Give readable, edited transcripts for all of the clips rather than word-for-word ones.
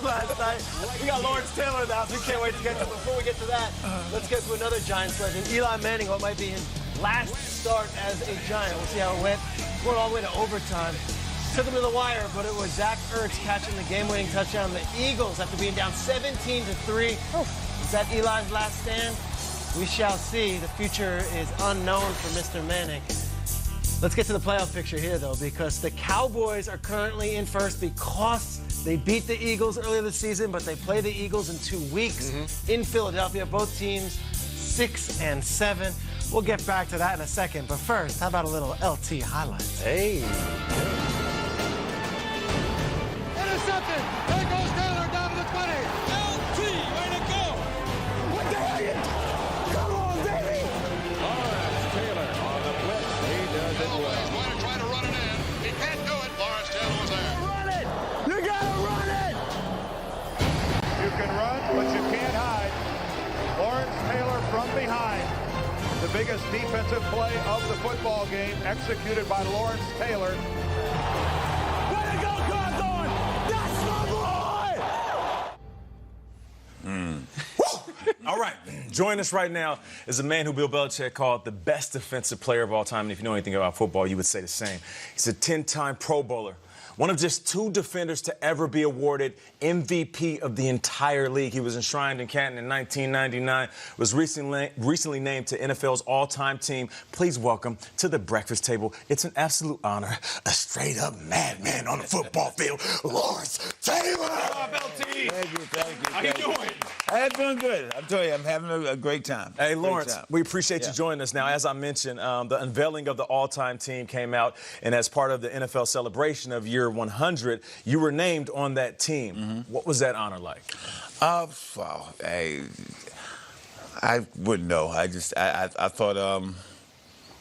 last night. We got Lawrence Taylor in the house. We can't wait to get to it. Before we get to that, let's get to another Giants legend, Eli Manning, what might be his last start as a Giant. We'll see how it went. Going all the way to overtime. Took him to the wire, but it was Zach Ertz catching the game-winning touchdown. The Eagles, after being down 17-3. Is that Eli's last stand? We shall see. The future is unknown for Mr. Manning. Let's get to the playoff picture here, though, because the Cowboys are currently in first because they beat the Eagles earlier this season, but they play the Eagles in 2 weeks in Philadelphia. Both teams 6-7. We'll get back to that in a second. But first, how about a little LT highlights? Hey. Intercepted. There goes Taylor down to the 20. LT, way to go. What the hell you? Come on, baby. Lawrence Taylor on the blitz. He does it well. He's going to try to run it in. He can't do it. Lawrence Taylor was there. Run it! You gotta run it! You can run, but you can't hide. Lawrence Taylor from behind. The biggest defensive play of the football game, executed by Lawrence Taylor. Way to go, Cawthorn! That's my boy! All right, join us right now is a man who Bill Belichick called the best defensive player of all time. And if you know anything about football, you would say the same. He's a 10-time Pro Bowler. One of just 2 defenders to ever be awarded MVP of the entire league. He was enshrined in Canton in 1999, was recently named to NFL's all-time team. Please welcome to the breakfast table. It's an absolute honor, a straight-up madman on the football field, Lawrence Taylor. Thank you. How you doing? I'm doing good. I'm telling you, I'm having a great time. Hey, Lawrence, we appreciate you joining us. Now, as I mentioned, the unveiling of the all-time team came out, and as part of the NFL celebration of year 100, you were named on that team. What was that honor like? Well, I wouldn't know. I thought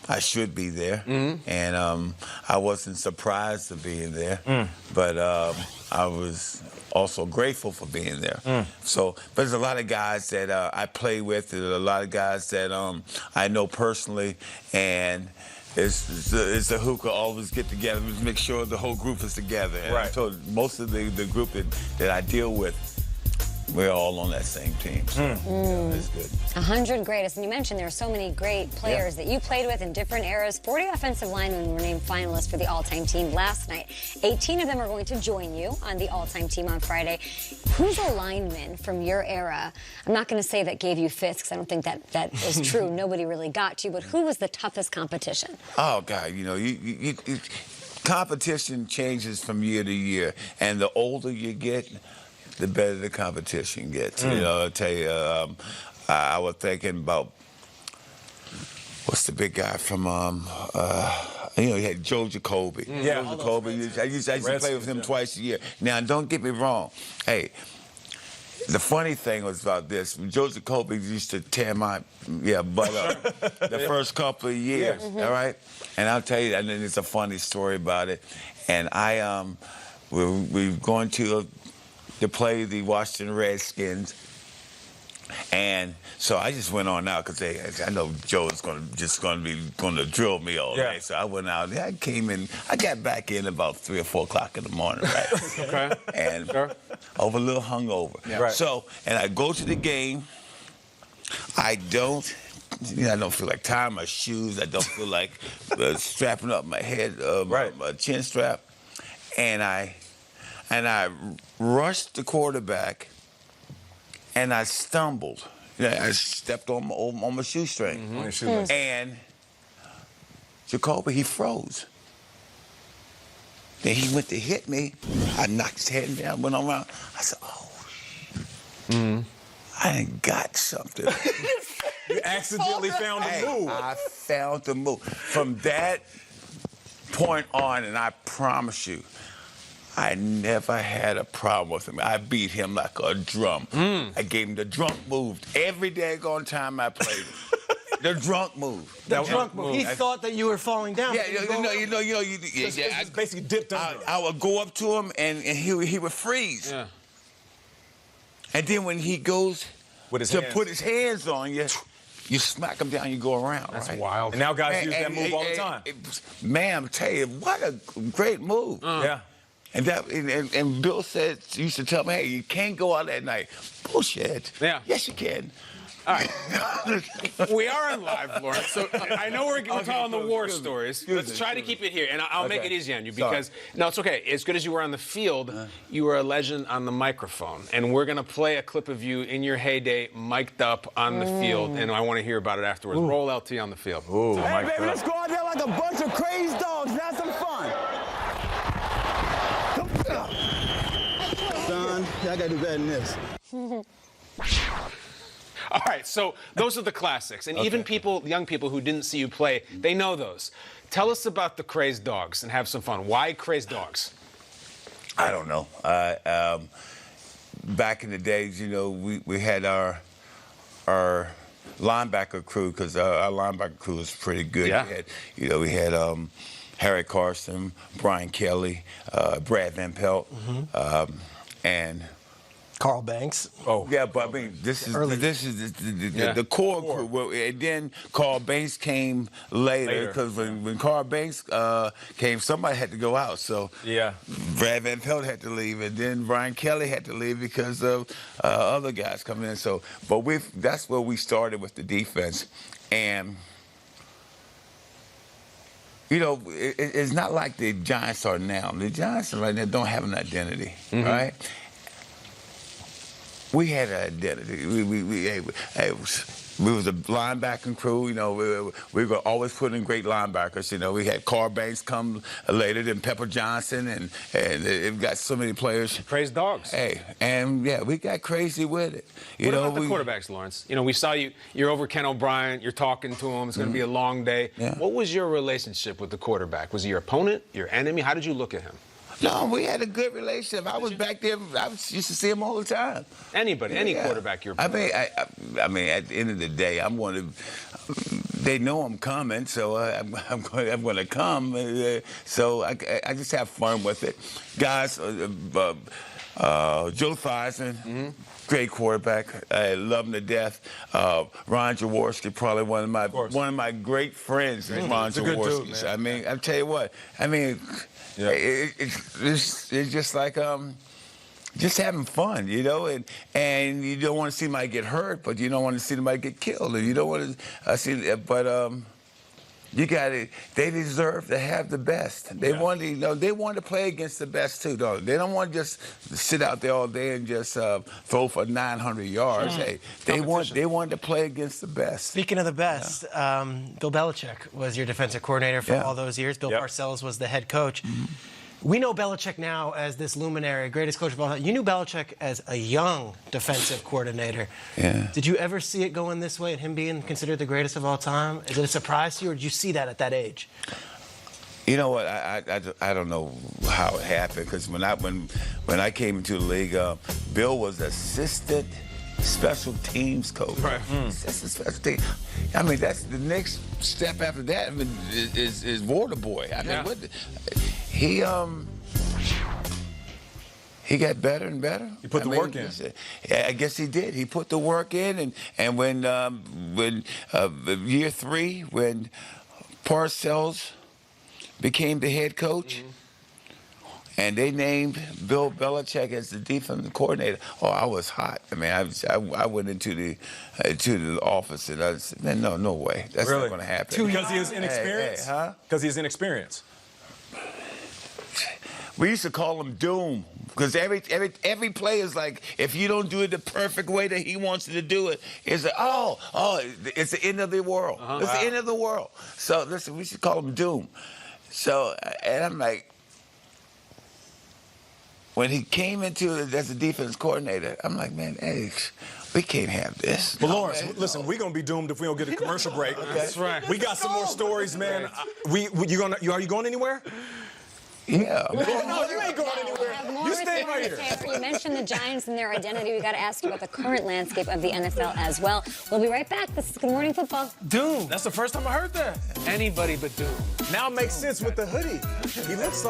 I should be there, and I wasn't surprised to be in there, but I was also grateful for being there. So, but there's a lot of guys that I play with. There's a lot of guys that I know personally, and it's a hookah always get together to make sure the whole group is together. And Right. so most of the group that I deal with, we're all on that same team. So it's good. 100 greatest. And you mentioned there are so many great players that you played with in different eras. 40 offensive linemen were named finalists for the all-time team last night. 18 of them are going to join you on the all-time team on Friday. Who's a lineman from your era? I'm not going to say that gave you fits because I don't think that is true. Nobody really got to you. But who was the toughest competition? Oh, God, you know, competition changes from year to year. And the older you get, the better the competition gets. You know, I'll tell you, I was thinking about, what's the big guy from, you know, he had Joe Jacoby. Yeah. Joe Jacoby, I used to play with him twice a year. Now, don't get me wrong. Hey, the funny thing was about this, Joe Jacoby used to tear my butt up the first couple of years, all right? And I'll tell you, and then it's a funny story about it. And we're going to play the Washington Redskins. And so I just went on out because I know Joe is going to drill me all day. So I went out. I came in. I got back in about 3 or 4 o'clock in the morning, right? Okay. And over a little hungover. Yeah. Right. So, and I go to the game. I don't feel like tying my shoes. I don't feel like strapping up my head, my chin strap. And I rushed the quarterback, and I stumbled. I stepped on my shoestring. On your shoelace. And Jacoby, he froze. Then he went to hit me. I knocked his head down, went around. I said, oh, I ain't got something. You accidentally found the move. I found the move. From that point on, and I promise you, I never had a problem with him. I beat him like a drum. I gave him the drunk move every daggone time I played him. The drunk move. The drunk move. He thought that you were falling down. Yeah, It's basically dipped under. I would go up to him and he would freeze. Yeah. And then when he goes With his to hands. put his hands on you, you smack him down, you go around. That's right? wild. And now guys use that move all the time. Man, I'm telling you, what a great move. Yeah. And Bill used to tell me, hey, you can't go out at night. Bullshit. Yeah. Yes, you can. All right. We are on live, Lawrence. So I know we're telling the war stories. Let's try to keep it here, and I'll make it easy on you because no, it's okay. As good as you were on the field, you were a legend on the microphone, and we're gonna play a clip of you in your heyday, mic'd up on the field, and I want to hear about it afterwards. Roll LT on the field. Ooh, hey, baby, let's go out there like a bunch of crazy dogs and have some fun. Son, y'all gotta do better than this. All right, so those are the classics. And even young people who didn't see you play, they know those. Tell us about the Crazed Dogs and have some fun. Why Crazed Dogs? I don't know. Back in the days, you know, we had our linebacker crew, because our linebacker crew was pretty good. Yeah. We had Harry Carson, Brian Kelly, Brad Van Pelt, and Carl Banks. Oh, yeah, but I mean, this is the core crew. Well, and then Carl Banks came later because when Carl Banks came, somebody had to go out. So Brad Van Pelt had to leave, and then Brian Kelly had to leave because of other guys coming in. So, but that's where we started with the defense, and you know, it's not like the Giants are now. The Giants right now don't have an identity, right? We had an identity. We was a linebacking crew. You know, we were always putting in great linebackers. You know, we had Carl Banks come later, then Pepper Johnson, and it got so many players. Crazed Dogs. Hey, and yeah, we got crazy with it. What about the quarterbacks, Lawrence? You know, we saw you're over Ken O'Brien. You're talking to him. It's going to be a long day. Yeah. What was your relationship with the quarterback? Was he your opponent, your enemy? How did you look at him? No, we had a good relationship. I was back there. Used to see him all the time. Any quarterback you're playing. I mean, at the end of the day, I'm one of. They know I'm coming, so I'm going to come. So I just have fun with it, guys. Joe Theismann, great quarterback. I love him to death. Ron Jaworski, probably one of my great friends. Ron Jaworski. I mean, I tell you what. I mean. Yeah. It's just like just having fun, you know, and you don't want to see somebody get hurt, but you don't want to see somebody get killed, and you don't want to see. But you got it. They deserve to have the best. They want to, you know, they want to play against the best too, don't they? They don't want to just sit out there all day and just throw for 900 yards. Hey, they want to play against the best. Speaking of the best, Bill Belichick was your defensive coordinator for all those years. Bill Parcells was the head coach. We know Belichick now as this luminary, greatest coach of all time. You knew Belichick as a young defensive coordinator. Yeah. Did you ever see it going this way and him being considered the greatest of all time? Is it a surprise to you, or did you see that at that age? You know what? I don't know how it happened, because when I came into the league, Bill was assistant special teams coach. Right. Special team. I mean, that's the next step after that. I mean, is water boy. I mean, he got better and better. He put the work in. I guess he did. He put the work in, and when year 3, when Parcells became the head coach, and they named Bill Belichick as the defensive coordinator. Oh, I was hot. I mean, I went into the office and I said, man, no way. That's not going to happen. Because he was inexperienced? Because he's inexperienced. We used to call him Doom, because every play is like, if you don't do it the perfect way that he wants you to do it, it's like, it's the end of the world. It's the end of the world. So listen, we should call him Doom. So, and I'm like, when he came into it as a defense coordinator, I'm like, man, hey, we can't have this. Well, Lawrence, listen, we're gonna be doomed if we don't get a commercial break. That's right. We got some more stories, man. Are you going anywhere? Yeah. No, you ain't going anywhere. You stay right here. You mentioned the Giants and their identity. We got to ask you about the current landscape of the NFL as well. We'll be right back. This is Good Morning Football. Doom. That's the first time I heard that. Anybody but Doom. Now it makes sense with the hoodie. He looks like